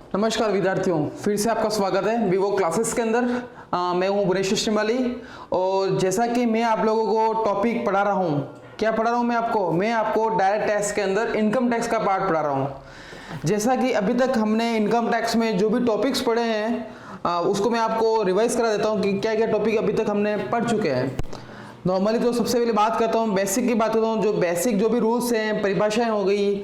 नमस्कार विद्यार्थियों, फिर से आपका स्वागत है विवो क्लासेस के अंदर। मैं हूं बुनेश श्रीमाली और जैसा कि मैं आप लोगों को टॉपिक पढ़ा रहा हूं, क्या पढ़ा रहा हूं मैं आपको डायरेक्ट टैक्स के अंदर इनकम टैक्स का पार्ट पढ़ा रहा हूं। जैसा कि अभी तक हमने इनकम टैक्स में जो भी टॉपिक्स पढ़े हैं उसको मैं आपको रिवाइज करा देता हूँ कि क्या क्या टॉपिक अभी तक हमने पढ़ चुके हैं। नॉर्मली तो सबसे पहले बात करता हूँ बेसिक की बात करता हूँ, जो बेसिक जो भी रूल्स हैं, परिभाषाएं हो गई,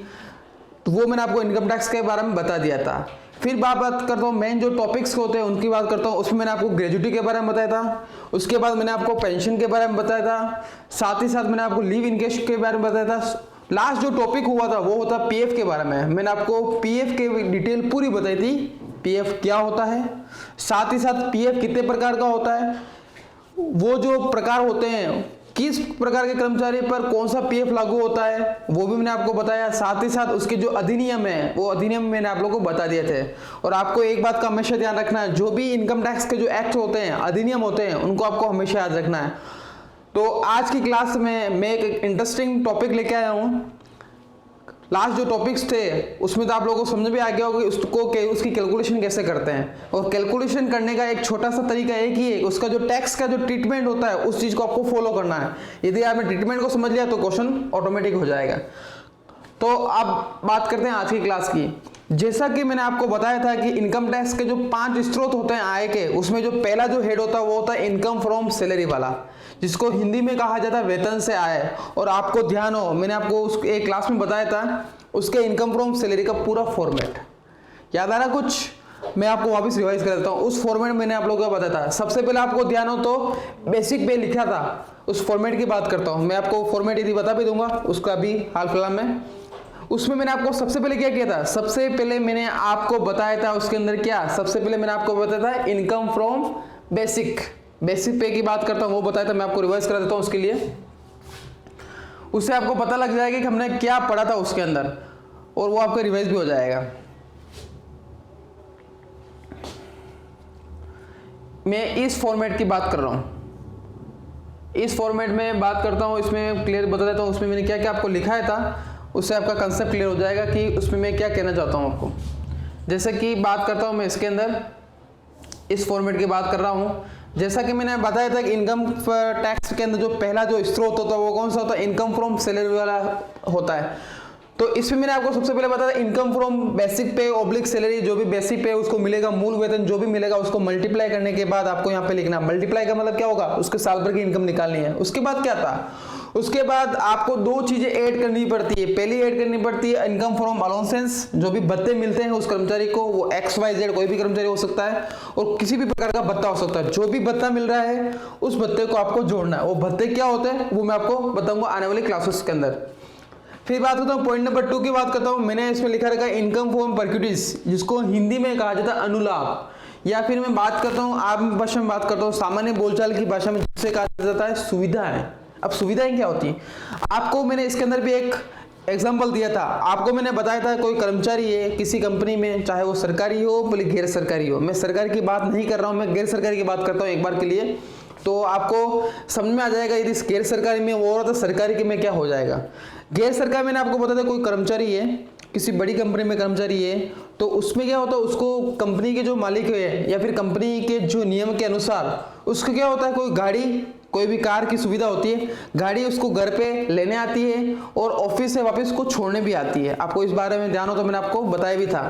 तो वो मैंने आपको इनकम टैक्स के बारे में बता दिया था। फिर बात करता हूँ मेन जो टॉपिक्स होते हैं उनकी बात करता हूँ। उसमें मैंने आपको ग्रेजुटी के बारे में बताया था, उसके बाद मैंने आपको पेंशन के बारे में बताया था, साथ ही साथ मैंने आपको लीव इनकेश के बारे में बताया था। लास्ट जो टॉपिक हुआ था वो होता पीएफ के बारे में। मैंने आपको पीएफ के डिटेल पूरी बताई थी, पीएफ क्या होता है, साथ ही साथ पीएफ कितने प्रकार का होता है, वो जो प्रकार होते हैं, किस प्रकार के कर्मचारी पर कौन सा पीएफ लागू होता है, वो भी मैंने आपको बताया। साथ ही साथ उसके जो अधिनियम है वो अधिनियम मैंने आप लोगों को बता दिए थे। और आपको एक बात का हमेशा ध्यान रखना है, जो भी इनकम टैक्स के जो एक्ट होते हैं, अधिनियम होते हैं, उनको आपको हमेशा याद रखना है। तो आज की क्लास में मैं एक इंटरेस्टिंग टॉपिक लेके आया हूँ। लास्ट जो टॉपिक्स थे उसमें तो आप लोगों को समझ में आ गया होगा उसकी कैलकुलेशन कैसे करते हैं। और कैलकुलेशन करने का एक छोटा सा तरीका एक ही है, उसका जो टैक्स का जो ट्रीटमेंट होता है उस चीज को आपको फॉलो करना है। यदि आपने ट्रीटमेंट को समझ लिया तो क्वेश्चन ऑटोमेटिक हो जाएगा। तो अब बात करते हैं आज की क्लास की। जैसा कि मैंने आपको बताया था कि इनकम टैक्स के जो 5 स्रोत होते हैं आय के, उसमें जो पहला जो हेड होता है वो होता है इनकम फ्रॉम सैलरी वाला, जिसको हिंदी में कहा जाता है वेतन से आय। और आपको ध्यान हो, मैंने आपको उस एक क्लास में बताया था उसके इनकम फ्रॉम सैलरी का पूरा फॉर्मेट याद आ रहा कुछ? मैं आपको वापस रिवाइज कर देता हूँ। उस फॉर्मेट मैंने आप लोगों को बताया था। सबसे पहले आपको ध्यान हो तो बेसिक पे लिखा था, उस फॉर्मेट की बात करता हूँ। मैं आपको फॉर्मेट यदि बता भी दूंगा उसका भी हाल फिलहाल में। उसमें मैंने आपको सबसे पहले क्या किया था, सबसे पहले मैंने आपको बताया था उसके अंदर क्या, सबसे पहले मैंने आपको बताया था इनकम फ्रॉम बेसिक पे की बात करता हूं, वो बताया था। मैं आपको रिवाइज करा देता हूं उसके लिए, उससे आपको पता लग जाएगा कि हमने क्या पढ़ा था उसके अंदर, और वो आपका रिवाइज भी हो जाएगा। मैं इस फॉर्मेट की बात कर रहा हूं, इस फॉर्मेट में बात करता हूं, इसमें क्लियर बता देता हूं उसमें मैंने क्या क्या आपको लिखाया था, उससे आपका कंसेप्ट क्लियर हो जाएगा कि उसमें मैं क्या कहना चाहता हूं आपको। जैसे कि बात करता हूं मैं इसके अंदर, इस फॉर्मेट की बात कर रहा हूं। जैसा कि मैंने बताया था कि इनकम टैक्स के अंदर जो पहला जो स्रोत होता है वो कौन सा होता है, इनकम फ्रॉम सैलरी वाला होता है। तो इसमें मैंने आपको सबसे पहले बताया था इनकम फ्रॉम बेसिक पे ऑब्लिक सैलरी, जो भी बेसिक पे उसको मिलेगा, मूल वेतन जो भी मिलेगा उसको मल्टीप्लाई करने के बाद आपको यहाँ पे लिखना। मल्टीप्लाई का मतलब क्या होगा, उसके साल भर की इनकम निकालनी है। उसके बाद क्या था, उसके बाद आपको दो चीजें ऐड करनी पड़ती है। पहली ऐड करनी पड़ती है इनकम फ्रॉम अलाउंसेंस, जो भी भत्ते मिलते हैं उस कर्मचारी को, वो XYZ कोई भी कर्मचारी हो सकता है और किसी भी प्रकार का भत्ता हो सकता है। जो भी भत्ता मिल रहा है उस भत्ते को आपको जोड़ना है। वो भत्ते क्या होते हैं वो मैं आपको बताऊंगा आने वाली क्लासेस के अंदर। फिर बात करता हूँ पॉइंट नंबर 2 की बात करता हूँ। मैंने इसमें लिखा रखा है इनकम फ्रॉम परक्यूटिस, जिसको हिंदी में कहा जाता है अनुलाभ, या फिर मैं बात करता हूँ आम भाषा में बात करता हूँ, सामान्य बोलचाल की भाषा में जिसे कहा जाता है सुविधाएं। अब सुविधाएं क्या होती है, आपको मैंने इसके अंदर भी एक एग्जाम्पल दिया था। आपको मैंने बताया था कोई कर्मचारी है किसी कंपनी में, चाहे वो सरकारी हो बोले गैर सरकारी हो, मैं सरकारी की बात नहीं कर रहा हूँ, मैं गैर सरकारी की बात करता हूँ एक बार के लिए, तो आपको समझ में आ जाएगा यदि गैर सरकारी में वो हो रहा था सरकारी के में क्या हो जाएगा। गैर सरकारी मैंने आपको बताया था कोई कर्मचारी है किसी बड़ी कंपनी में कर्मचारी है, तो उसमें क्या होता है, उसको कंपनी के जो मालिक है या फिर कंपनी के जो नियम के अनुसार उसको क्या होता है, कोई गाड़ी कोई भी कार की सुविधा होती है, गाड़ी उसको घर पे लेने आती है और ऑफिस से वापस को छोड़ने भी आती है। आपको इस बारे में ध्यान हो तो मैंने आपको बताया भी था।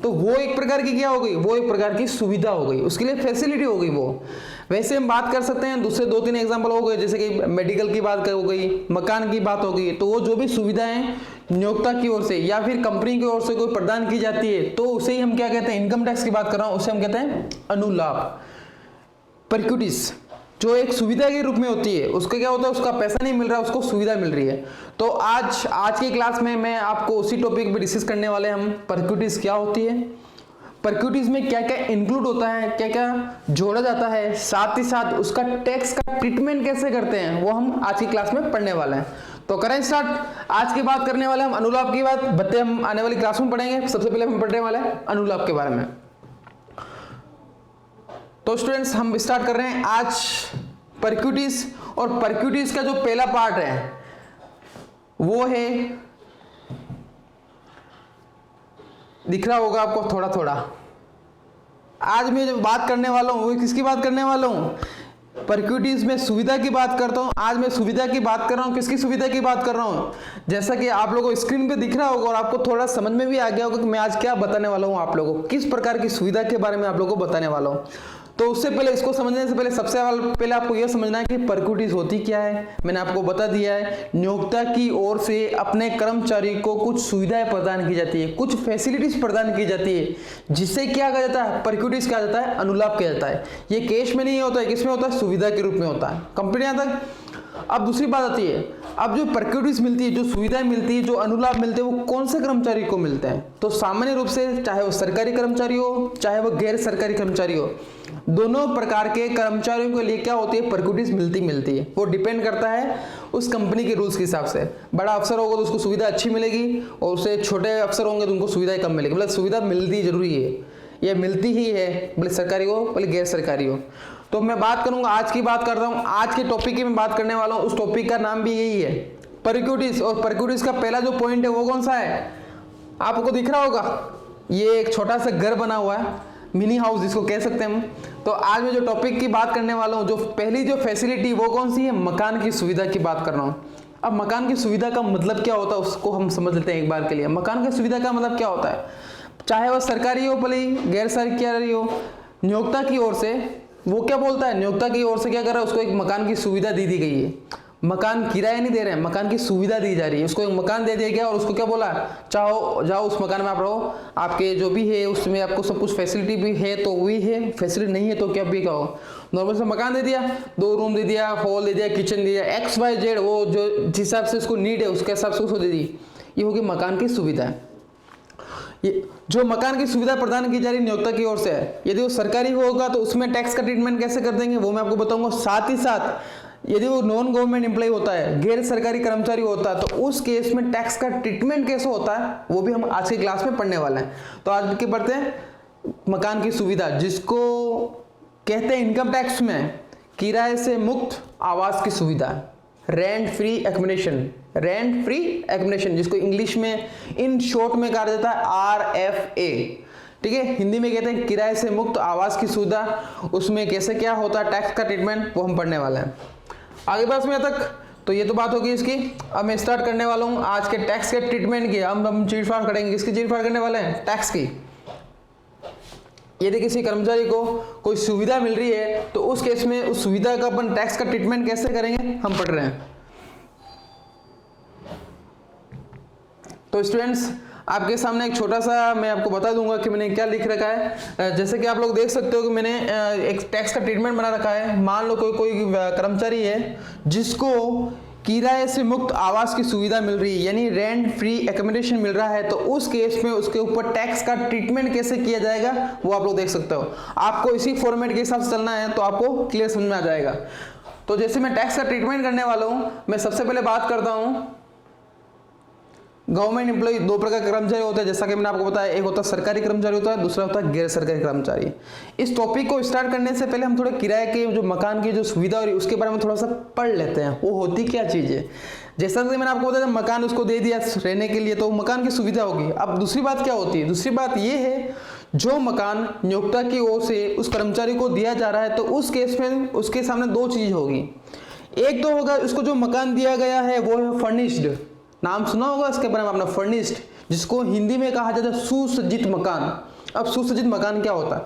तो वो एक प्रकार की क्या हो गई, वो एक प्रकार की सुविधा हो गई, उसके लिए फैसिलिटी हो गई वो। वैसे हम बात कर सकते हैं दूसरे 2-3 एग्जांपल हो गए, जैसे कि मेडिकल की बात हो गई, मकान की बात हो गई। तो वो जो भी सुविधाएं नियोक्ता की ओर से या फिर कंपनी की ओर से कोई प्रदान की जाती है तो उसे ही हम क्या कहते हैं, इनकम टैक्स की बात कर रहा हूं, उसे हम कहते हैं अनुलाभ। परक्यूटिस जो एक सुविधा के रूप में होती है, उसका क्या होता है, उसका पैसा नहीं मिल रहा, उसको सुविधा मिल रही है। तो आज की क्लास में मैं आपको उसी टॉपिक पे डिस्कस करने वाले हैं हम, परक्यूटिस क्या होती है, परक्यूटिस में क्या क्या इंक्लूड होता है, क्या क्या जोड़ा जाता है, साथ ही साथ उसका टैक्स का ट्रीटमेंट कैसे करते हैं, वो हम आज की क्लास में पढ़ने वाले हैं। तो करें स्टार्ट। आज की बात करने वाले हम अनुलाभ की बात, भत्ते हम आने वाली क्लास में पढ़ेंगे। सबसे पहले हम पढ़ने वाले हैं अनुलाभ के बारे में। तो स्टूडेंट्स हम स्टार्ट कर रहे हैं आज परक्यूटिस, और परक्यूटिस का जो पहला पार्ट है वो है, दिख रहा होगा आपको थोड़ा थोड़ा, आज मैं जो बात करने वाला हूँ वो किसकी बात करने वाला हूँ? प्रिकॉर्डिस में सुविधा की बात करता हूँ। आज मैं सुविधा की बात कर रहा हूँ। किसकी सुविधा की बात कर रहा हूँ? जैसा कि आप लोगों को स्क्रीन पे दिख रहा होगा और आपको थोड़ा समझ में भी आ गया होगा कि मैं आज क्या बताने वाला हूँ आप लोगों को, किस प्रकार की सुविधा के बारे में आप लोगों को बताने वाला हूँ। तो उससे पहले, इसको समझने से पहले सबसे पहले आपको यह समझना है कि प्रिकॉर्डिस होती क्या है। मैंने आपको बता दिया है, नियोक्ता की ओर से अपने कर्मचारी को कुछ सुविधाएं प्रदान की जाती है, कुछ फैसिलिटीज प्रदान की जाती है, जिससे क्या कहा जाता है? प्रिकॉर्डिस कहा जाता है, अनुलाभ किया जाता है। ये कैश में नहीं होता है, किसमें होता है? सुविधा के रूप में होता है। कंप्लीट यहाँ तक। अब दूसरी बात आती है, अब जो प्रिकॉर्डिस मिलती है, जो सुविधाएं मिलती है, जो अनुलाभ मिलते हैं, वो कौन से कर्मचारी को मिलते हैं? तो सामान्य रूप से चाहे वो सरकारी कर्मचारी हो, चाहे वो गैर सरकारी कर्मचारी हो, दोनों प्रकार के कर्मचारियों के लिए क्या होती है? प्रिकॉर्डिस मिलती है। वो डिपेंड करता है उस कंपनी के रूल्स के हिसाब से। बड़ा अफसर होगा तो उसको सुविधा अच्छी मिलेगी, और उससे छोटे अफसर होंगे तो उनको सुविधाएं कम मिलेगी। मतलब सुविधा मिलती जरूरी है, यह मिलती ही है, भले सरकारी हो भले गैर सरकारी हो। तो मैं बात करूंगा, आज की बात कर रहा हूं, आज के टॉपिक की मैं बात करने वाला हूं। उस टॉपिक का नाम भी यही है, प्रिकॉर्डिस। और प्रिकॉर्डिस का पहला जो पॉइंट है वो कौन सा है? आपको दिख रहा होगा, ये एक छोटा सा घर बना हुआ है, मिनी हाउस जिसको कह सकते हैं हम। तो आज मैं जो टॉपिक की बात करने वाला हूँ, जो पहली जो फैसिलिटी वो कौन सी है? मकान की सुविधा की बात कर रहा हूँ। अब मकान की सुविधा का मतलब क्या होता है उसको हम समझ लेते हैं एक बार के लिए। मकान की सुविधा का मतलब क्या होता है? चाहे वह सरकारी हो भले गैर सरकारी हो, नियोक्ता की ओर से वो क्या बोलता है? नियोक्ता की ओर से क्या कर रहा है? उसको एक मकान की सुविधा दी गई है। मकान किराया नहीं दे रहे हैं, मकान की सुविधा दी जा रही है। उसको एक मकान दे दिया गया और उसको क्या बोला? चाहो जाओ उस मकान में आप रहो, आपके जो भी है उसमें आपको सब कुछ फैसिलिटी भी है तो वही है, फैसिलिटी नहीं है तो क्या भी कहो। नॉर्मल से मकान दे दिया, 2 रूम दे दिया, हॉल दे दिया, किचन दे दिया, XYZ, वो जो जिस हिसाब से उसको नीड है उसके हिसाब से उसको दे दी। ये होगी मकान की सुविधा। ये जो मकान की सुविधा प्रदान की जा रही नियोक्ता की ओर से है, यदि वो सरकारी होगा तो उसमें टैक्स का ट्रीटमेंट कैसे कर देंगे वो मैं आपको बताऊंगा। साथ ही साथ यदि वो नॉन गवर्नमेंट एम्प्लॉय होता है, गैर सरकारी कर्मचारी होता है, तो उस केस में टैक्स का ट्रीटमेंट कैसे होता है वो भी हम आज की क्लास में पढ़ने वाले हैं। तो आज के पढ़ते हैं मकान की सुविधा, जिसको कहते हैं इनकम टैक्स में किराए से मुक्त आवास की सुविधा, rent free accommodation. Rent free accommodation जिसको इंग्लिश में इन शॉर्ट में कहा जाता है RFA, ठीक है। हिंदी में कहते हैं किराए से मुक्त आवास की सुविधा। उसमें कैसे क्या होता है टैक्स का ट्रीटमेंट वो हम पढ़ने वाले हैं। आगे बस में तक तो ये तो बात होगी इसकी। अब मैं स्टार्ट करने वाला हूँ आज के टैक्स के ट्रीटमेंट की। हम चीरफाड़ करेंगे, किसकी चीरफाड़ करने वाले हैं? टैक्स की। यदि किसी कर्मचारी को कोई सुविधा मिल रही है तो उस केस में उस सुविधा का अपन टैक्स का ट्रीटमेंट कैसे करेंगे हम पढ़ रहे हैं। तो स्टूडेंट्स आपके सामने एक छोटा सा मैं आपको बता दूंगा कि मैंने क्या लिख रखा है। जैसे कि आप लोग देख सकते हो कि मैंने एक टैक्स का ट्रीटमेंट बना रखा है। मान लो कोई कर्मचारी है जिसको किराए से मुक्त आवास की सुविधा मिल रही है, यानी रेंट फ्री एकोमोडेशन मिल रहा है, तो उस केस में उसके ऊपर टैक्स का ट्रीटमेंट कैसे किया जाएगा वो आप लोग देख सकते हो। आपको इसी फॉर्मेट के हिसाब से चलना है तो आपको क्लियर समझ में आ जाएगा। तो जैसे मैं टैक्स का ट्रीटमेंट करने वाला हूं, मैं सबसे पहले बात करता हूं गवर्नमेंट एम्प्लॉय। 2 प्रकार के कर्मचारी होते हैं, जैसा कि मैंने आपको बताया, एक होता है सरकारी कर्मचारी होता है, दूसरा होता है गैर सरकारी कर्मचारी। इस टॉपिक को स्टार्ट करने से पहले हम थोड़े किराए के जो मकान की जो सुविधा हो रही है उसके बारे में थोड़ा सा पढ़ लेते हैं, वो होती क्या चीज़ है। जैसा कि मैंने आपको बताया मकान उसको दे दिया रहने के लिए तो मकान की सुविधा होगी। अब दूसरी बात क्या होती है? दूसरी बात ये है जो मकान नियोक्ता की ओर से उस कर्मचारी को दिया जा रहा है तो उस केस में उसके सामने 2 चीज होगी। एक तो होगा उसको जो मकान दिया गया है वो है फर्निश्ड। नाम सुना होगा इसके बारे में आपने, फर्निश्ड, जिसको हिंदी में कहा जाता है सुसज्जित मकान। अब सुसज्जित मकान क्या होता है?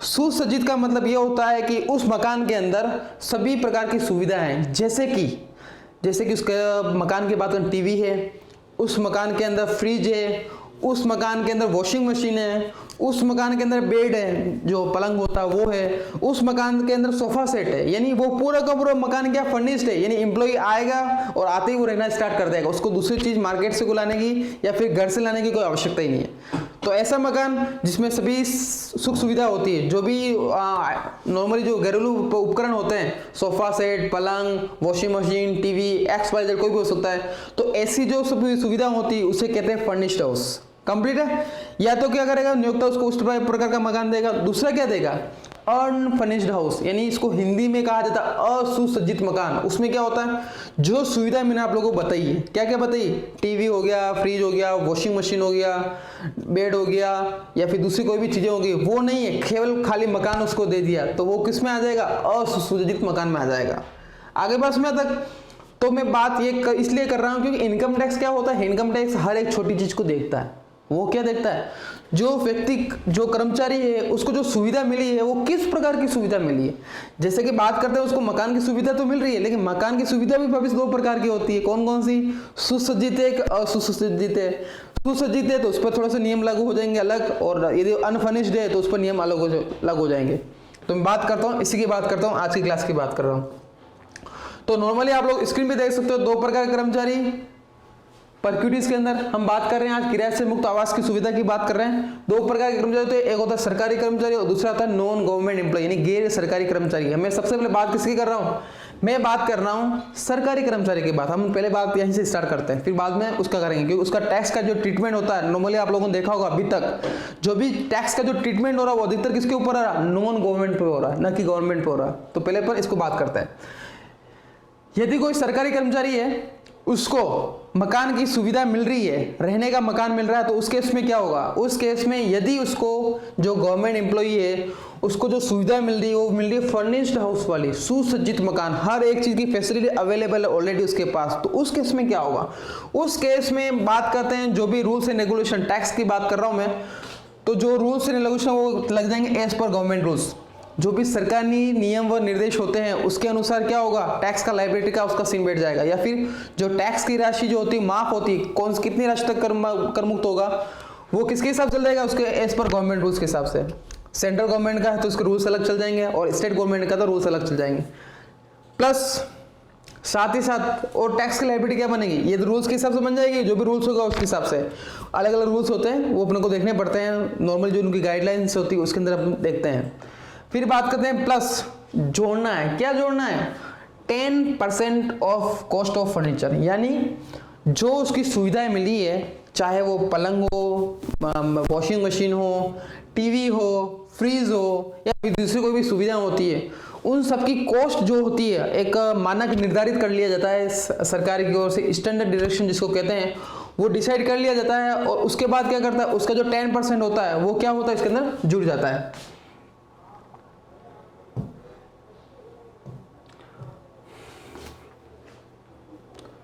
सुसज्जित का मतलब ये होता है कि उस मकान के अंदर सभी प्रकार की सुविधाएं हैं, जैसे कि उसके मकान की बात करें टीवी है, उस मकान के अंदर फ्रिज है, उस मकान के अंदर वॉशिंग मशीन है, उस मकान के अंदर बेड है जो पलंग होता है वो है, उस मकान के अंदर सोफा सेट है। यानी वो पूरा का पूरा मकान क्या फर्निश्ड है, यानी एम्प्लॉय आएगा और आते ही वो रहना स्टार्ट कर देगा, उसको दूसरी चीज मार्केट से लाने की या फिर घर से लाने की कोई आवश्यकता ही नहीं है। तो ऐसा मकान जिसमें सभी सुख सुविधा होती है, जो भी नॉर्मली जो घरेलू उपकरण होते हैं, सोफा सेट, पलंग, वॉशिंग मशीन, टीवी, XYZ कोई भी हो सकता है, तो ऐसी जो सभी सुविधा होती है उसे कहते हैं फर्निश्ड हाउस। कंप्लीट है। या तो क्या करेगा नियोक्ता उसको उस प्रकार का मकान देगा। दूसरा क्या देगा? अनफर्निश्ड हाउस, यानी इसको हिंदी में कहा जाता है असुसज्जित मकान। उसमें क्या होता है, जो सुविधा मैंने आप लोगों को बताई है, क्या क्या बताई, टीवी हो गया, फ्रिज हो गया, वॉशिंग मशीन हो गया, बेड हो गया, या फिर दूसरी कोई भी चीजें होगी, वो नहीं है, केवल खाली मकान उसको दे दिया, तो वो किस में आ जाएगा, असुसज्जित मकान में आ जाएगा। आगे पास में तक तो मैं बात ये इसलिए कर रहा हूं क्योंकि इनकम टैक्स क्या होता है, इनकम टैक्स हर एक छोटी चीज को देखता है। वो क्या देखता है, जो व्यक्ति, जो कर्मचारी है, उसको जो सुविधा मिली है वो किस प्रकार की सुविधा मिली है। जैसे कि बात करते हैं, उसको मकान की सुविधा तो मिल रही है, लेकिन मकान की सुविधा भी भविष्य दो प्रकार की होती है। कौन कौन सी, सुसज्जित है, असुसज्जित है। सुसज्जित है तो उस पर थोड़ा सा नियम लागू हो जाएंगे अलग, और यदि अनफर्निश्ड है तो उस पर नियम अलग हो जाएंगे। तो मैं बात करता हूँ, इसी की बात करता हूँ, आज की क्लास की बात कर रहा हूँ। तो नॉर्मली आप लोग स्क्रीन पे देख सकते हो, दो प्रकार के कर्मचारी परक्यूटीज के अंदर हम बात कर रहे हैं, आज किराए से मुक्त आवास की सुविधा की बात कर रहे हैं। दो प्रकार के कर्मचारी होते हैं, एक होता है सरकारी कर्मचारी और दूसरा होता है नॉन गवर्नमेंट एम्प्लॉय, यानी गैर सरकारी कर्मचारी। मैं सबसे पहले बात किसकी कर रहा हूँ, मैं बात कर रहा हूँ सरकारी कर्मचारी की बात। हम पहले बात यहीं से स्टार्ट करते हैं, फिर बाद में उसका करेंगे, क्योंकि उसका टैक्स का जो ट्रीटमेंट होता है, नॉर्मली आप लोगों ने देखा होगा अभी तक, जो भी टैक्स का जो ट्रीटमेंट हो रहा है वो अधिकतर किसके ऊपर हो रहा है, नॉन गवर्नमेंट पे हो रहा है, न कि गवर्नमेंट पे हो रहा है। तो पहले पर इसको बात करते हैं। यदि कोई सरकारी कर्मचारी है, उसको मकान की सुविधा मिल रही है, रहने का मकान मिल रहा है, तो उस केस में क्या होगा, उस केस में यदि उसको जो गवर्नमेंट एम्प्लॉई है, उसको जो सुविधा मिल रही है वो मिल रही है फर्निश्ड हाउस वाली, सुसज्जित मकान, हर एक चीज की फैसिलिटी अवेलेबल है ऑलरेडी उसके पास, तो उस केस में क्या होगा, उस केस में बात करते हैं जो भी रूल्स एंड रेगुलेशन, टैक्स की बात कर रहा हूं मैं, तो जो रूल्स एंड रेगुलेशन वो लग जाएंगे एज पर गवर्नमेंट रूल्स। जो भी सरकारी नियम व निर्देश होते हैं उसके अनुसार क्या होगा, टैक्स का लायबिलिटी का उसका सीन बैठ जाएगा, या फिर जो टैक्स की राशि जो होती है माफ होती है, कौन कितनी राशि तक कर मुक्त होगा, वो किसके हिसाब चल जाएगा, उसके एज पर गवर्नमेंट रूल्स के हिसाब से। सेंट्रल गवर्नमेंट का है तो उसके रूल्स अलग चल जाएंगे, और स्टेट गवर्नमेंट का तो रूल्स अलग चल जाएंगे। प्लस साथ ही साथ और टैक्स की लायबिलिटी क्या बनेगी, ये रूल्स के हिसाब से बन जाएगी, जो भी रूल्स होगा उसके हिसाब से। अलग अलग रूल्स होते हैं, वो अपने को देखने पड़ते हैं, नॉर्मल जो उनकी गाइडलाइंस होती है उसके अंदर हम देखते हैं। फिर बात करते हैं प्लस, जोड़ना है, क्या जोड़ना है, 10% ऑफ कॉस्ट ऑफ फर्नीचर, यानी जो उसकी सुविधाएं मिली है, चाहे वो पलंग हो, वॉशिंग मशीन हो, टीवी हो, फ्रीज हो, या फिर दूसरी कोई भी सुविधाएं होती है, उन सब की कॉस्ट जो होती है एक मानक निर्धारित कर लिया जाता है सरकार की ओर से, स्टैंडर्ड डायरेक्शन जिसको कहते हैं, वो डिसाइड कर लिया जाता है, और उसके बाद क्या करता है, उसका जो 10% होता है वो क्या होता है, इसके अंदर जुड़ जाता है।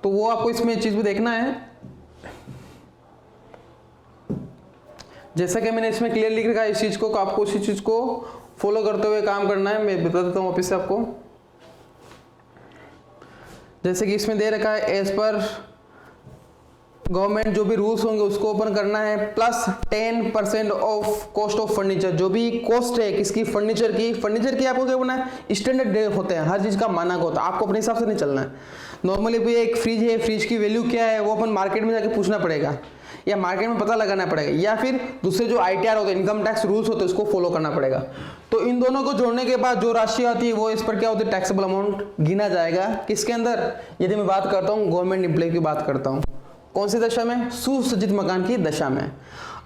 तो वो आपको इसमें चीज भी देखना है, जैसा कि मैंने इसमें क्लियर लिख रखा है इस चीज को, आपको उसी चीज को फॉलो करते हुए काम करना है। मैं बता देता हूं वापिस से आपको, जैसे कि इसमें दे रखा है एज पर गवर्नमेंट जो भी रूल्स होंगे उसको ओपन करना है, plus 10% of cost of furniture, जो भी कॉस्ट है किसकी, फर्नीचर की आपको क्या बोलना है, स्टैंडर्ड होते हैं, हर चीज का मानक होता है, आपको अपने हिसाब से नहीं चलना है। नॉर्मली भी एक फ्रिज है, फ्रिज की वैल्यू क्या है वो अपन मार्केट में जाके पूछना पड़ेगा, या मार्केट में पता लगाना पड़ेगा, या फिर दूसरे जो ITR होते हैं, इनकम टैक्स रूल्स होते हैं, उसको फॉलो करना पड़ेगा। तो इन दोनों को जोड़ने के बाद जो राशि आती है वो इस पर क्या होती है, टैक्सेबल अमाउंट गिना जाएगा, किसके अंदर, यदि मैं बात करता हूँ गवर्नमेंट एम्प्लॉय की बात करता हूँ, कौन सी दशा में, सुसज्जित मकान की दशा में।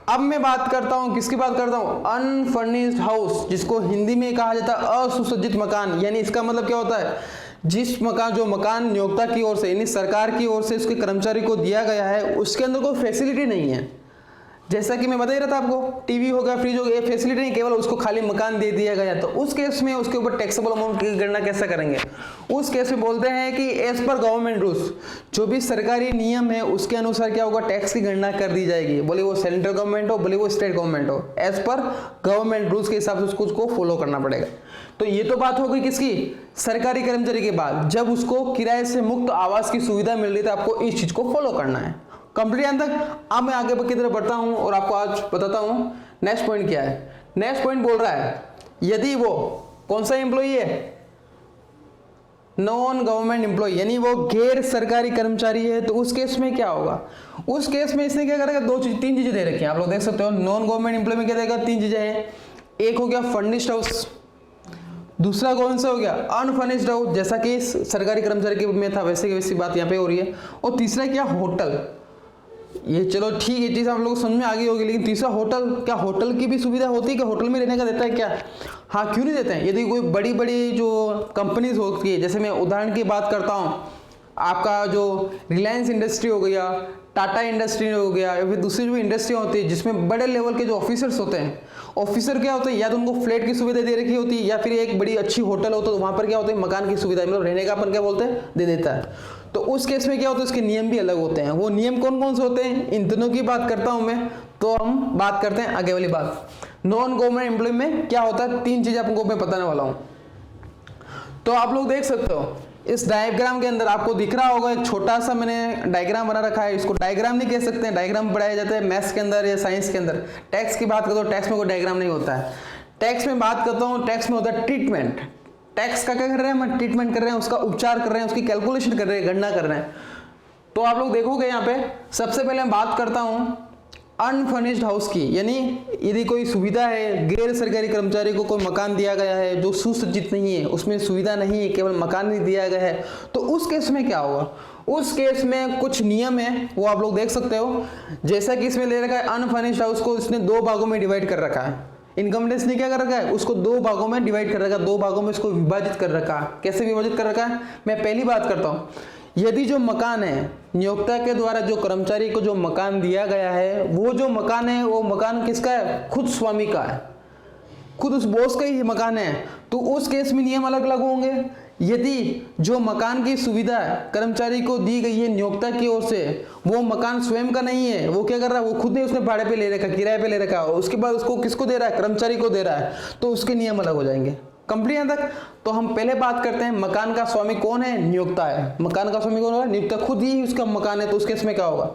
अब मैं बात करता हूं, किसकी बात करता हूं, अनफर्निश्ड हाउस, जिसको हिंदी में कहा जाता है असुसज्जित मकान, यानी इसका मतलब क्या होता है, जिस मकान, जो मकान नियोक्ता की ओर से यानी सरकार की ओर से उसके कर्मचारी को दिया गया है, उसके अंदर कोई फैसिलिटी नहीं है। जैसा कि मैं बता ही रहा था आपको, टीवी हो गया, फ्रिज हो गया, ये फैसिलिटी नहीं, केवल उसको खाली मकान दे दिया गया, तो उस केस में उसके ऊपर टैक्सेबल अमाउंट की गणना कैसे करेंगे, उस केस में बोलते हैं कि एज पर गवर्नमेंट रूल्स, जो भी सरकारी नियम है उसके अनुसार क्या होगा, टैक्स की गणना कर दी जाएगी, बोले वो सेंट्रल गवर्नमेंट हो, बोले वो स्टेट गवर्नमेंट हो, एज पर गवर्नमेंट रूल्स के हिसाब से उसको फॉलो करना पड़ेगा। तो ये तो बात हो गई किसकी, सरकारी कर्मचारी के बाद, जब उसको किराए से मुक्त आवास की सुविधा मिल रही है तो आपको इस चीज को फॉलो करना है। कंप्लीट यहां तक। अब मैं आगे की तरफ बढ़ता हूं और आपको आज बताता हूं नेक्स्ट पॉइंट क्या है। नेक्स्ट पॉइंट बोल रहा है, यदि वो कौन सा एम्प्लॉई है, नॉन गवर्नमेंट एम्प्लॉय, यानी वो गैर सरकारी कर्मचारी है, तो उस केस में क्या होगा, उस केस में इसने क्या करेगा, तीन चीजें दे रखी हैं, आप लोग देख सकते हो। नॉन गवर्नमेंट एम्प्लॉय में क्या देगा, तीन चीजें हैं, एक हो गया फर्निश्ड हाउस, दूसरा कौन सा हो गया अनफर्निश्ड हाउस, जैसा कि सरकारी कर्मचारी के में था वैसे की वैसी बात यहाँ पे हो रही है, और तीसरा क्या होटल, ये चलो ठीक है, चीज़ आप लोगों को समझ में आ गई होगी। लेकिन तीसरा होटल, क्या होटल की भी सुविधा होती है कि होटल में रहने का देता है क्या? हाँ, क्यों नहीं देते हैं? यदि कोई बड़ी बड़ी जो कंपनीज होती है, जैसे मैं उदाहरण की बात करता हूँ, आपका जो रिलायंस इंडस्ट्री हो गया, टाटा इंडस्ट्री हो गया, या फिर दूसरी जो इंडस्ट्री होती है जिसमें बड़े लेवल के जो ऑफिसर्स होते हैं, ऑफिसर क्या होते हैं, या तो उनको फ्लैट की सुविधा दे रखी होती है, या फिर एक बड़ी अच्छी होटल हो तो वहाँ पर क्या होता है, मकान की सुविधा, मतलब रहने का अपन क्या बोलते हैं, दे देता है। तो उस केस में क्या होता है, उसके नियम भी अलग होते हैं। वो नियम कौन कौन से होते हैं, इन दोनों की बात करता हूँ मैं। तो हम बात करते हैं आगे वाली बात, नॉन गवर्नमेंट एम्प्लॉय में क्या होता है। 3 चीजें आपको मैं बताने वाला हूँ। तो आप लोग देख सकते हो इस डायग्राम के अंदर, आपको दिख रहा होगा एक छोटा सा मैंने डायग्राम बना रखा है। इसको डायग्राम नहीं कह सकते हैं, डायग्राम पढ़ाया जाता है मैथ्स के अंदर या साइंस के अंदर। टैक्स की बात करता हूँ, टैक्स में कोई डायग्राम नहीं होता है। टैक्स में बात करता हूँ, टैक्स में होता है ट्रीटमेंट। टैक्स का क्या कर रहे हैं हम, ट्रीटमेंट कर रहे हैं, उसका उपचार कर रहे हैं, उसकी कैलकुलेशन कर रहे हैं, गणना कर रहे हैं। तो आप लोग देखोगे यहाँ पे सबसे पहले मैं बात करता हूँ अनफर्निश्ड हाउस की, यानी यदि कोई सुविधा है, गैर सरकारी कर्मचारी को कोई मकान दिया गया है जो सुसज्जित नहीं है, उसमें सुविधा नहीं है, केवल मकान ही दिया गया है, तो उस केस में क्या होगा। उस केस में कुछ नियम है, वो आप लोग देख सकते हो। जैसा कि इसमें ले रखा है अनफर्निश्ड हाउस को इसने 2 भागों में डिवाइड कर रखा है। इनकम टैक्स ने क्या कर रखा है, उसको 2 भागों में डिवाइड कर रखा है, 2 भागों में इसको विभाजित कर रखा है। कैसे विभाजित कर रखा है, मैं पहली बात करता हूँ। यदि जो मकान है, नियोक्ता के द्वारा जो कर्मचारी को जो मकान दिया गया है, वो जो मकान है, वो मकान किसका है, खुद स्वामी का है, खुद उस बॉस का ही मकान है, तो उस केस में नियम अलग अलग होंगे। यदि जो मकान की सुविधा कर्मचारी को दी गई है नियोक्ता की ओर से, वो मकान स्वयं का नहीं है, वो क्या कर रहा है, वो खुद ने उसने भाड़े पे ले रखा, किराए पे ले रखा, उसके बाद उसको किसको दे रहा है, कर्मचारी को दे रहा है, तो उसके नियम अलग हो जाएंगे। कंप्लीट यहाँ तक। तो हम पहले बात करते हैं मकान का स्वामी कौन है, नियोक्ता है। मकान का स्वामी कौन होगा, नियोक्ता, खुद ही उसका मकान है। तो उस केस में क्या होगा,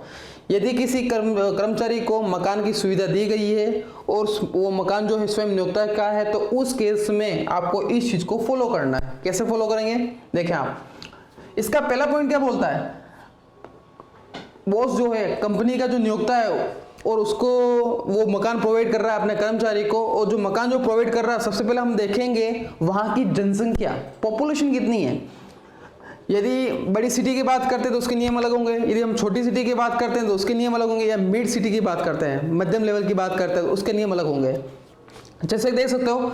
यदि किसी कर्मचारी को मकान की सुविधा दी गई है और वो मकान जो है स्वयं नियोक्ता का है, तो उस केस में आपको इस चीज को फॉलो करना है। कैसे फॉलो करेंगे, देखें आप, इसका पहला पॉइंट क्या बोलता है, बॉस जो है कंपनी का जो नियोक्ता है और उसको वो मकान प्रोवाइड कर रहा है अपने कर्मचारी को, और जो मकान जो प्रोवाइड कर रहा है, सबसे पहले हम देखेंगे वहां की जनसंख्या, पॉपुलेशन कितनी है। यदि बड़ी सिटी की बात करते हैं तो उसके नियम अलग होंगे, यदि हम छोटी सिटी की बात करते हैं तो उसके नियम अलग होंगे, या मिड सिटी की बात करते हैं, मध्यम लेवल की बात करते हैं तो उसके नियम अलग होंगे। जैसे देख सकते हो,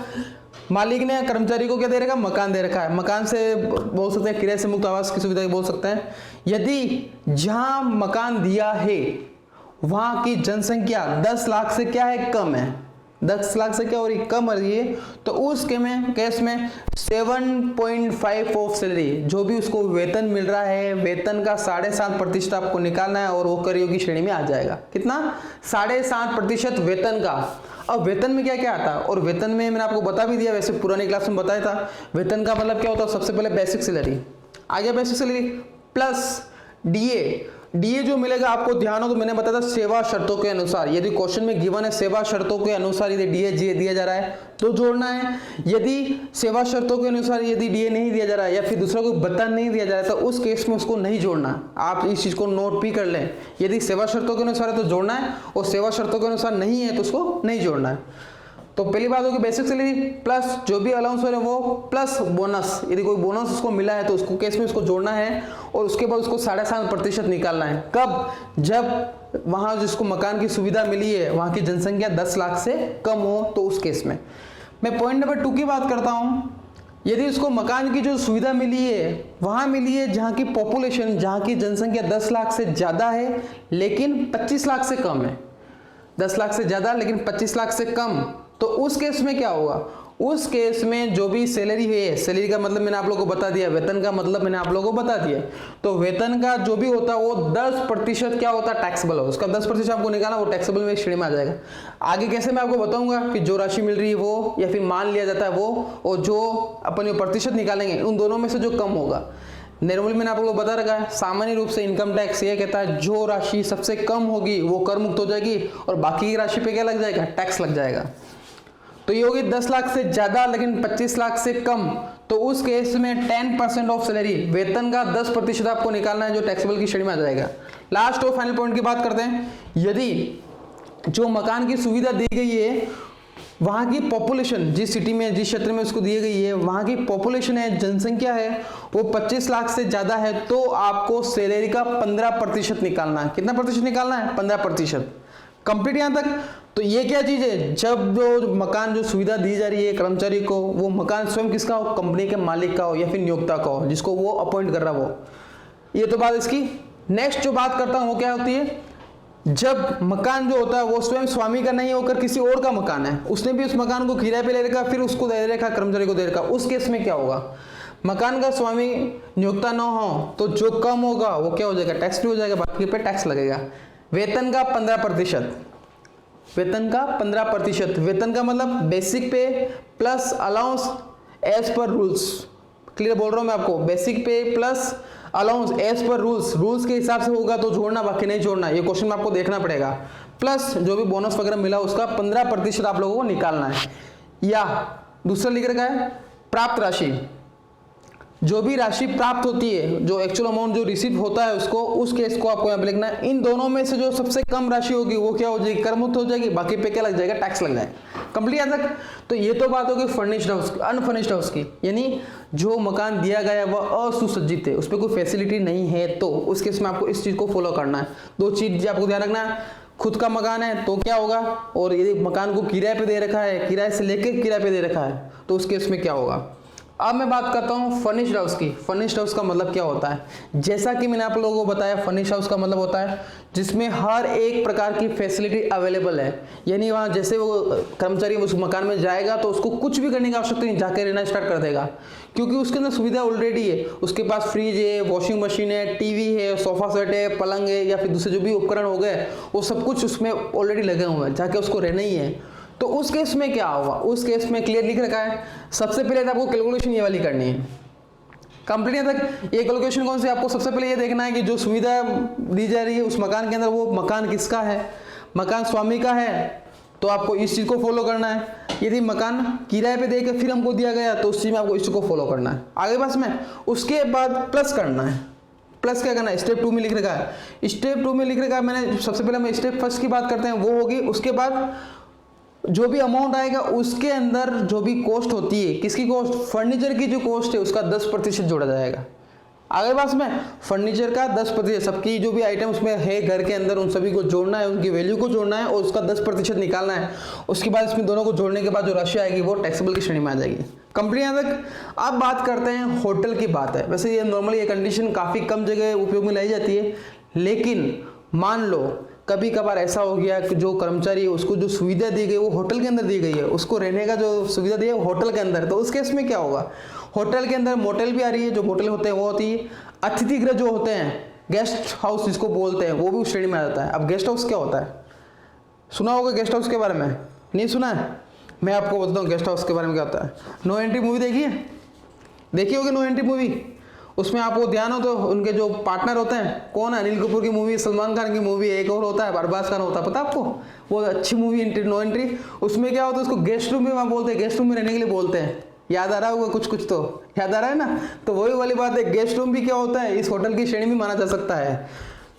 मालिक ने कर्मचारी को क्या दे रखा है, मकान दे रखा है। मकान से बोल सकते हैं किराए से मुक्त आवास की सुविधा बोल सकते हैं। यदि जहां मकान दिया है वहां की जनसंख्या 10 लाख से क्या है, कम है, 10 लाख से क्या हो रही, कम हो रही है, तो उस केस में 7.5 ऑफ सैलरी, जो भी उसको वेतन मिल रहा है, वेतन का 7.5% आपको निकालना है और वो कर योग्य श्रेणी में आ जाएगा। कितना, 7.5% वेतन का। अब वेतन में क्या क्या आता है, और वेतन में मैंने आपको बता भी दिया, वैसे पुरानी क्लास में बताया था। वेतन का मतलब क्या होता है, सबसे पहले बेसिक सैलरी, आगे basic salary plus DA. DA जो मिलेगा आपको ध्यान हो तो मैंने बताया था सेवा शर्तों के अनुसार। यदि क्वेश्चन में गिवन है सेवा शर्तों के अनुसार यदि डीए दिया जा रहा है तो जोड़ना है। यदि सेवा शर्तों के अनुसार यदि डीए नहीं दिया जा रहा है या फिर दूसरा कोई वेतन नहीं दिया जा रहा है तो उस केस में उसको नहीं जोड़ना। आप इस चीज को नोट भी कर लें, यदि सेवा शर्तों के अनुसार है तो जोड़ना है, और सेवा शर्तों के अनुसार नहीं है तो उसको नहीं जोड़ना है। तो पहली बात होगी बेसिक सैलरी प्लस जो भी अलाउंस हो रहा है वो, प्लस बोनस। यदि कोई बोनस उसको मिला है तो उसको केस में उसको जोड़ना है, और उसके बाद उसको 7.5% निकालना है। कब, जब वहां जिसको मकान की सुविधा मिली है वहां की जनसंख्या 10 लाख से कम हो, तो उस केस में। मैं पॉइंट नंबर 2 की बात करता हूं। यदि उसको मकान की जो सुविधा मिली है वहां मिली है जहां की पॉपुलेशन, जहां की जनसंख्या 10 लाख से ज्यादा है लेकिन 25 लाख से कम है, 10 लाख से ज्यादा लेकिन 25 लाख से कम, तो उस केस में क्या होगा, उस केस में जो भी सैलरी है, सैलरी का मतलब मैंने आप लोगों को बता दिया, वेतन का मतलब मैंने आप लोगों को बता दिया, तो वेतन का जो भी होता है वो 10% क्या होता है, टैक्सेबल हो। उसका 10% आपको निकालना, वो टैक्सेबल में श्रेणी में आ जाएगा। आगे कैसे मैं आपको बताऊंगा कि जो राशि मिल रही है वो या फिर मान लिया जाता है वो, और जो अपन प्रतिशत निकालेंगे उन दोनों में से जो कम होगा। नॉर्मली मैंने आप लोगों को बता रखा है, सामान्य रूप से इनकम टैक्स ये कहता है जो राशि सबसे कम होगी वो कर मुक्त हो जाएगी और बाकी की राशि पे क्या लग जाएगा, टैक्स लग जाएगा। तो ये होगी 10 लाख से ज्यादा लेकिन 25 लाख से कम, तो उस केस में 10% ऑफ सैलरी, वेतन का 10% आपको निकालना है जो टैक्सेबल की श्रेणी में आ जाएगा। लास्ट और फाइनल पॉइंट की बात करते हैं। यदि जो मकान की सुविधा दी गई है वहाँ की पॉपुलेशन, जिस सिटी में जिस क्षेत्र में उसको दी गई है, वहाँ की पॉपुलेशन है, जनसंख्या है, वो 25 लाख से ज़्यादा है, तो आपको सैलरी का 15% निकालना है। कितना प्रतिशत निकालना है? 15%। कंप्लीट यहाँ तक। तो ये क्या चीज़ है? जब जो मकान, जो सुविधा दी जा रही है कर्मचारी को, वो मकान स्वयं किसका हो? कंपनी के मालिक का हो या फिर नियोक्ता का हो, जिसको वो अपॉइंट कर रहा हो। ये तो बात इसकी। नेक्स्ट जो बात करता हूँ वो क्या होती है? जब मकान जो होता है वो स्वयं स्वामी का नहीं होकर किसी और का मकान है, उसने भी उस मकान को किराए पे ले रखा, फिर उसको दे रखा, कर्मचारी को दे रखा, उस केस में क्या होगा? मकान का स्वामी नियोक्ता न हो तो जो कम होगा वो क्या हो जाएगा? टैक्स फ्री हो जाएगा, बाकी पे टैक्स लगेगा। वेतन का 15%, वेतन का 15%, वेतन का मतलब basic pay plus allowance as per rules. Clear बोल रहा हूं मैं आपको, basic pay plus allowance as per rules, rules के हिसाब से होगा तो जोड़ना, बाकी नहीं जोड़ना। ये क्वेश्चन में आपको देखना पड़ेगा। प्लस जो भी बोनस वगैरह मिला उसका 15% आप लोगों को निकालना है। या दूसरा लिख रखा है प्राप्त राशि, जो भी राशि प्राप्त होती है, जो एक्चुअल अमाउंट जो रिसीव होता है उसको, उस केस को आपको यहाँ पे लिखना है। इन दोनों में से जो सबसे कम राशि होगी वो क्या हो जाएगी? कर मुक्त हो जाएगी, बाकी पे क्या लग जाएगा? टैक्स लग जाएगा। कंप्लीट यहाँ तक। तो ये तो बात होगी फर्निश्ड हाउस, अनफर्निश्ड हाउस की, यानी जो मकान दिया गया है वह असुसज्जित है, उस पर कोई फैसिलिटी नहीं है, तो उस केस में आपको इस चीज को फॉलो करना है। दो चीज आपको ध्यान रखना है, खुद का मकान है तो क्या होगा, और यदि मकान को किराए पे दे रखा है, किराए से लेकर किराए पे दे रखा है, तो उस केस में क्या होगा। अब मैं बात करता हूँ फर्निश्ड हाउस की। फर्निश्ड हाउस का मतलब क्या होता है? जैसा कि मैंने आप लोगों को बताया, फर्निश्ड हाउस का मतलब होता है जिसमें हर एक प्रकार की फैसिलिटी अवेलेबल है। यानी वहाँ जैसे वो कर्मचारी उस मकान में जाएगा तो उसको कुछ भी करने की आवश्यकता नहीं, जाकर रहना स्टार्ट कर देगा, क्योंकि उसके अंदर सुविधा ऑलरेडी है। उसके पास फ्रिज है, वॉशिंग मशीन है, टीवी है, सोफा सेट है, पलंग है, या फिर दूसरे जो भी उपकरण हो गए वो सब कुछ उसमें ऑलरेडी लगे हुए हैं, जाके उसको रहना ही है। तो उस केस में क्या होगा? उस केस में क्लियर लिख रखा है, सबसे पहले तो आपको कैलकुलेशन ये वाली करनी है। कंप्लीट तक ये कैलकुलेशन कौन सी? आपको सबसे पहले ये देखना है कि जो सुविधा दी जा रही है उस मकान के अंदर, वो मकान किसका है? मकान स्वामी का है तो आपको इस चीज को फॉलो करना है। यदि मकान किराए पे देकर फिर हमको दिया गया तो उस चीज में आपको इस चीज को फॉलो करना है। आगे बस में उसके बाद प्लस करना है। प्लस क्या करना है? स्टेप 2 में लिख रखा है। स्टेप 2 में लिख रखा है, मैंने सबसे पहले हम स्टेप फर्स्ट की बात करते हैं, वो होगी। उसके बाद जो भी अमाउंट आएगा उसके अंदर जो भी कॉस्ट होती है, किसकी कॉस्ट? फर्नीचर की जो कॉस्ट है उसका 10% जोड़ा जाएगा। आगे पास में फर्नीचर का 10%, सबकी जो भी आइटम उसमें है घर के अंदर उन सभी को जोड़ना है, उनकी वैल्यू को जोड़ना है और उसका 10% निकालना है। उसके बाद इसमें दोनों को जोड़ने के बाद जो राशि आएगी वो टैक्सेबल की श्रेणी में आ जाएगी। कंप्लीट यहाँ तक। अब बात करते हैं होटल की बात है। वैसे ये नॉर्मली ये कंडीशन काफ़ी कम जगह उपयोग में लाई जाती है, लेकिन मान लो कभी कभार ऐसा हो गया कि जो कर्मचारी है उसको जो सुविधा दी गई वो होटल के अंदर दी गई है, उसको रहने का जो सुविधा दी है होटल के अंदर, तो उस केस में क्या होगा? होटल के अंदर मोटेल भी आ रही है, जो मोटेल होते हैं वो होती है। अतिथि गृह जो होते हैं, गेस्ट हाउस जिसको बोलते हैं, वो भी उस श्रेणी में आ जाता है। अब गेस्ट हाउस क्या होता है? सुना होगा गेस्ट हाउस के बारे में? नहीं सुना है? मैं आपको बताता हूँ गेस्ट हाउस के बारे में क्या होता है। नो एंट्री मूवी देखी होगी नो एंट्री मूवी। उसमें आपको ध्यान हो तो उनके जो पार्टनर होते हैं, कौन है? अनिल कपूर की मूवी, सलमान खान की मूवी, एक और होता है अरबाज खान होता है, पता आपको? वो अच्छी मूवी नो एंट्री। उसमें क्या होता है, उसको गेस्ट रूम में वहाँ बोलते हैं, गेस्ट रूम में रहने के लिए बोलते हैं। याद आ रहा होगा कुछ तो याद आ रहा है ना? तो वही वाली बात है, गेस्ट रूम भी क्या होता है, इस होटल की श्रेणी में माना जा सकता है।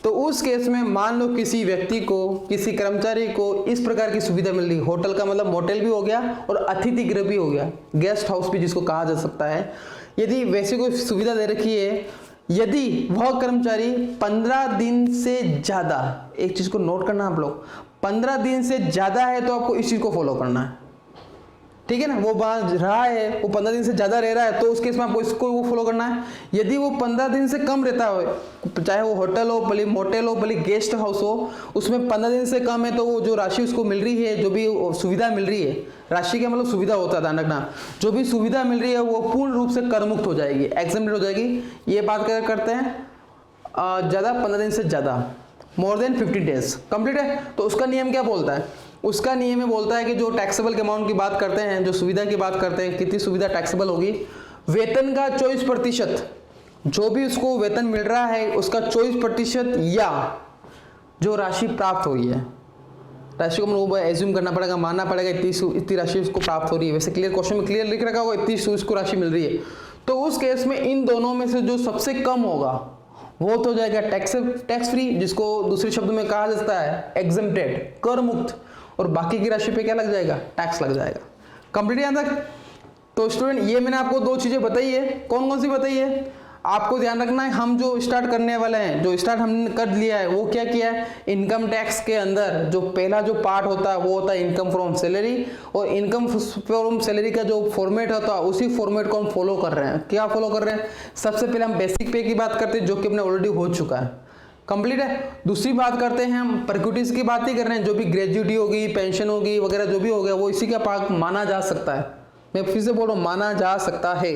तो उस केस में मान लो किसी व्यक्ति को, किसी कर्मचारी को इस प्रकार की सुविधा मिल रही, होटल का मतलब मोटेल भी हो गया और अतिथि गृह भी हो गया, गेस्ट हाउस भी जिसको कहा जा सकता है। यदि वैसी कोई सुविधा दे रखी है, यदि वह कर्मचारी 15 दिन से ज्यादा, एक चीज को नोट करना आप लोग, 15 दिन से ज्यादा है तो आपको इस चीज को फॉलो करना है, ठीक है ना? वो बात रहा है, वो 15 दिन से ज्यादा रह रहा है तो उस केस में आपको इसको वो फॉलो करना है। यदि वो 15 दिन से कम रहता है, चाहे वो होटल हो, भले मोटेल हो, भले गेस्ट हाउस हो, उसमें 15 दिन से कम है तो वो जो राशि उसको मिल रही है, जो भी सुविधा मिल रही है, राशि का मतलब सुविधा होता है, ध्यान रखना, जो भी सुविधा मिल रही है वो पूर्ण रूप से कर मुक्त हो जाएगी, एग्जम्प्टेड हो जाएगी। ये बात करते हैं ज़्यादा 15 दिन से ज़्यादा, मोर देन 50 डेज। कंप्लीट है। तो उसका नियम क्या बोलता है? उसका नियम ये बोलता है कि जो टैक्सेबल के अमाउंट की बात करते हैं, जो सुविधा की बात करते हैं, कितनी सुविधा टैक्सेबल होगी, वेतन का 24%, जो भी उसको वेतन मिल रहा है उसका 24%, या जो राशि प्राप्त हुई है, राशि को मतलब एज्यूम करना पड़ेगा, मानना पड़ेगा इतनी राशि उसको प्राप्ट हो रही है। वैसे क्लियर क्वेश्चन में क्लियर लिख रखा होगा इतनी उसको राशि मिल रही है, तो उस केस में इन दोनों में से जो सबसे कम होगा वो तो हो जाएगा टैक्स फ्री, जिसको दूसरे शब्द में कहा जाता है एग्जम्प्टेड, कर मुक्त। और बाकी की राशि पे क्या लग जाएगा, टैक्स लग जाएगा। कंप्लीट यहाँ तक। तो स्टूडेंट ये मैंने आपको दो चीजें बताई है, कौन कौन सी बताई है, आपको ध्यान रखना है। हम जो स्टार्ट करने वाले हैं, जो स्टार्ट हमने कर लिया है, वो क्या किया है, इनकम टैक्स के अंदर जो पहला जो पार्ट होता है वो होता है इनकम फ्रॉम सैलरी, और इनकम फ्रॉम सैलरी का जो फॉर्मेट होता है उसी फॉर्मेट को हम फॉलो कर रहे हैं। क्या फॉलो कर रहे हैं, सबसे पहले हम बेसिक पे की बात करते हैं जो कि अपने ऑलरेडी हो चुका है, कंप्लीट है। दूसरी बात करते हैं हम परक्यूटीज की बात ही कर रहे हैं, जो भी ग्रेजुइटी होगी, पेंशन होगी वगैरह जो भी हो गया वो इसी का पार्ट माना जा सकता है। मैं फिर से बोल रहा हूँ, माना जा सकता है।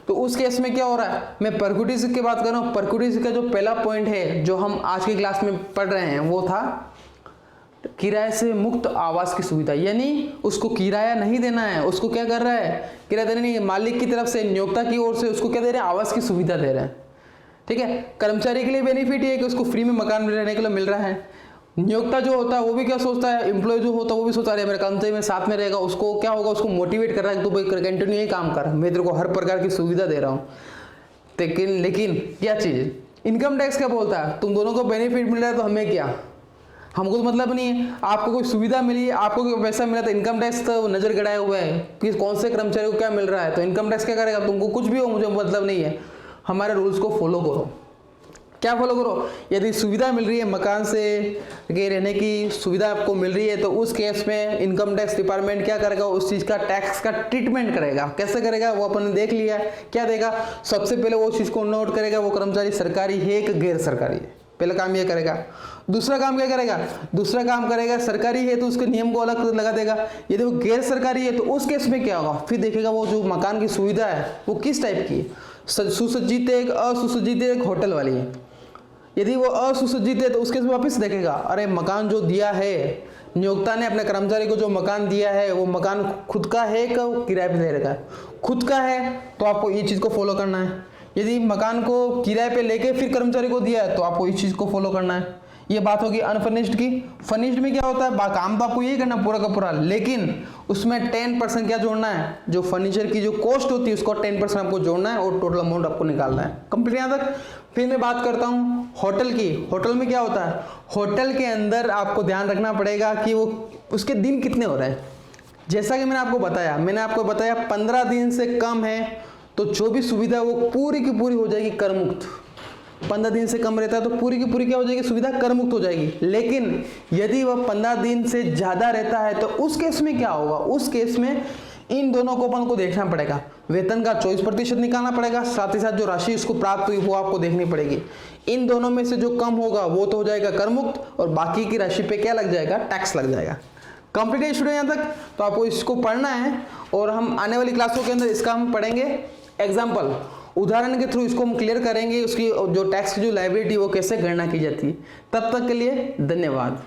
तो उस केस में क्या हो रहा है, मैं परक्यूटीज की बात कर रहा हूँ। परक्यूटीज का जो पहला पॉइंट है जो हम आज की क्लास में पढ़ रहे हैं वो था किराए से मुक्त आवास की सुविधा, यानी उसको किराया नहीं देना है, उसको क्या कर रहा है, किराया देना नहीं, मालिक की तरफ से, नियोक्ता की ओर से उसको क्या दे रहे हैं, आवास की सुविधा दे रहे हैं। ठीक है, कर्मचारी के लिए बेनिफिट ये है कि उसको फ्री में मकान में रहने के लिए मिल रहा है। नियोक्ता जो होता है वो भी क्या सोचता है, एम्प्लॉय जो होता है वो भी सोचता है मेरे कर्मचारी मेरे साथ में रहेगा, उसको क्या होगा, उसको मोटिवेट कर रहा है कि तू भाई कंटिन्यू यही काम कर, मैं तेरे को हर प्रकार की सुविधा दे रहा हूँ। लेकिन क्या चीज़, इनकम टैक्स क्या बोलता है, तुम दोनों को बेनिफिट मिल रहा है तो हमें क्या, हमको तो मतलब नहीं है। आपको कोई सुविधा मिली, आपको कोई पैसा मिला तो इनकम टैक्स तो नजर गड़ाया हुआ है कि कौन से कर्मचारी को क्या मिल रहा है, तो इनकम टैक्स क्या करेगा, तुमको कुछ भी हो मुझे मतलब नहीं है, हमारे रूल्स को फॉलो करो। क्या फॉलो करो, यदि सुविधा मिल रही है, मकान से के रहने की सुविधा आपको मिल रही है, तो उस केस में इनकम टैक्स डिपार्टमेंट क्या करेगा, उस चीज़ का टैक्स का ट्रीटमेंट करेगा। कैसे करेगा वो अपन ने देख लिया। क्या देगा, सबसे पहले वो चीज़ को नोट करेगा वो कर्मचारी सरकारी है कि गैर सरकारी है, पहला काम ये करेगा। दूसरा काम क्या करेगा, दूसरा काम करेगा सरकारी है तो उसके नियम को अलग लगा देगा, यदि वो गैर सरकारी है तो उस केस में क्या होगा, फिर देखेगा वो जो मकान की सुविधा है वो किस टाइप की है, सुसज्जित है, असुसज्जित है, होटल वाली है। यदि वो असुसज्जित है तो उसके वापस देखेगा, अरे मकान जो दिया है नियोक्ता ने अपने कर्मचारी को जो मकान दिया है वो मकान खुद का है कि किराए पे दे रखा है, खुद का है तो आपको ये चीज़ को फॉलो करना है। यदि मकान को किराए पे लेके फिर कर्मचारी को दिया है तो आपको इस चीज़ को फॉलो करना है। ये बात होगी अनफर्निश्ड की। फर्निश्ड में क्या होता है, काम तो आपको यही करना पूरा का पूरा, लेकिन उसमें 10% क्या जोड़ना है, जो फर्नीचर की जो कॉस्ट होती है उसको 10% आपको जोड़ना है और टोटल अमाउंट आपको निकालना है। कंप्लीट यहाँ तक। फिर मैं बात करता हूँ होटल की। होटल में क्या होता है, होटल के अंदर आपको ध्यान रखना पड़ेगा कि वो उसके दिन कितने हो रहे हैं। जैसा कि मैंने आपको बताया 15 दिन से कम है तो जो भी सुविधा वो पूरी की पूरी हो जाएगी कर मुक्त। 15 दिन से कम रहता है तो पूरी की पूरी क्या हो जाएगी, सुविधा कर मुक्त हो जाएगी। लेकिन यदि वह 15 दिन से ज़्यादा रहता है तो उस केस में क्या होगा, उस केस में इन दोनों को अपन को देखना पड़ेगा, वेतन का 24% निकालना पड़ेगा, साथ ही साथ जो राशि उसको प्राप्त हुई वो आपको देखनी पड़ेगी। इन दोनों में से जो कम होगा वो तो हो जाएगा कर मुक्त और बाकी की राशि पे क्या लग जाएगा, टैक्स लग जाएगा। कंप्लीट है स्टूडेंट यहाँ तक। तो आपको इसको पढ़ना है और हम आने वाली क्लासों के अंदर इसका हम पढ़ेंगे एग्जाम्पल, उदाहरण के थ्रू इसको हम क्लियर करेंगे, उसकी जो टैक्स की जो लायबिलिटी वो कैसे गणना की जाती है। तब तक के लिए धन्यवाद।